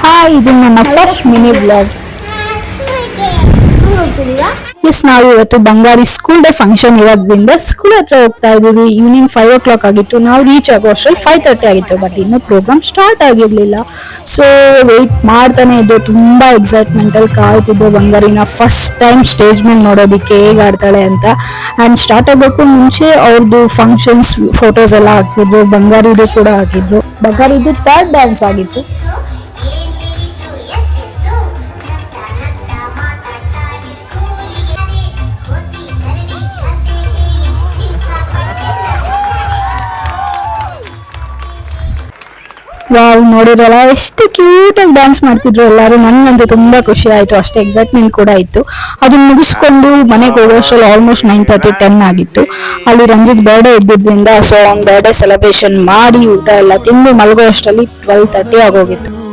Hi, ಇದು ನನ್ನ first mini blog. S, ನಾವು ಇವತ್ತು ಬಂಗಾರಿ ಸ್ಕೂಲ್ ಡೇ ಫಂಕ್ಷನ್ ಇರೋದ್ರಿಂದ ಸ್ಕೂಲ್ ಹತ್ರ ಹೋಗ್ತಾ ಇದೀವಿ. ಈವ್ನಿಂಗ್ 5 o'clock ಆಗಿತ್ತು. ನಾವು ರೀಚ್ ಆಗೋ ಅಷ್ಟರಲ್ಲಿ 5:30 ಆಗಿತ್ತು. ಬಟ್ ಇನ್ನೂ ಪ್ರೋಗ್ರಾಮ್ ಸ್ಟಾರ್ಟ್ ಆಗಿರ್ಲಿಲ್ಲ. ಸೊ ವೆಯ್ಟ್ ಮಾಡ್ತಾನೆ ಇದ್ದು, ತುಂಬಾ ಎಕ್ಸೈಟ್ಮೆಂಟ್ ಅಲ್ಲಿ ಕಾಯ್ತಿದ್ದು ಬಂಗಾರಿನ ಫಸ್ಟ್ ಟೈಮ್ ಸ್ಟೇಜ್ ಮೇಲೆ ನೋಡೋದಿಕ್ಕೆ ಹೇಗೆ ಆಡ್ತಾಳೆ ಅಂತ. ಅಂಡ್ ಸ್ಟಾರ್ಟ್ ಆಗೋಕ್ಕೂ ಮುಂಚೆ ಅವ್ರದ್ದು ಫಂಕ್ಷನ್ಸ್ ಫೋಟೋಸ್ ಎಲ್ಲ ಹಾಕಿದ್ರು. ಬಂಗಾರಿದು ಕೂಡ ಹಾಕಿದ್ರು. ಬಂಗಾರಿದು 3rd ಡ್ಯಾನ್ಸ್ ಆಗಿತ್ತು. ವಾವ್, ನೋಡಿರಲ್ಲ ಎಷ್ಟು ಕ್ಯೂಟ್ ಆಗಿ ಡ್ಯಾನ್ಸ್ ಮಾಡ್ತಿದ್ರು ಎಲ್ಲರೂ. ನನ್ಗಂತೂ ತುಂಬಾ ಖುಷಿ ಆಯ್ತು, ಅಷ್ಟೇ ಎಕ್ಸೈಟ್ಮೆಂಟ್ ಕೂಡ ಇತ್ತು. ಅದನ್ನ ಮುಗಿಸ್ಕೊಂಡು ಮನೆಗೆ ಹೋಗೋಷ್ಟರಲ್ಲಿ ಆಲ್ಮೋಸ್ಟ್ 9:30, 10 ಆಗಿತ್ತು. ಅಲ್ಲಿ ರಂಜಿತ್ ಬರ್ಡೇ ಇದ್ದಿದ್ರಿಂದ ಸೊ ಅವ್ನ ಬರ್ಡೇ ಸೆಲೆಬ್ರೇಷನ್ ಮಾಡಿ ಊಟ ಎಲ್ಲ ತಿಂದು ಮಲಗೋ ಅಷ್ಟರಲ್ಲಿ 12:30 ಆಗೋಗಿತ್ತು.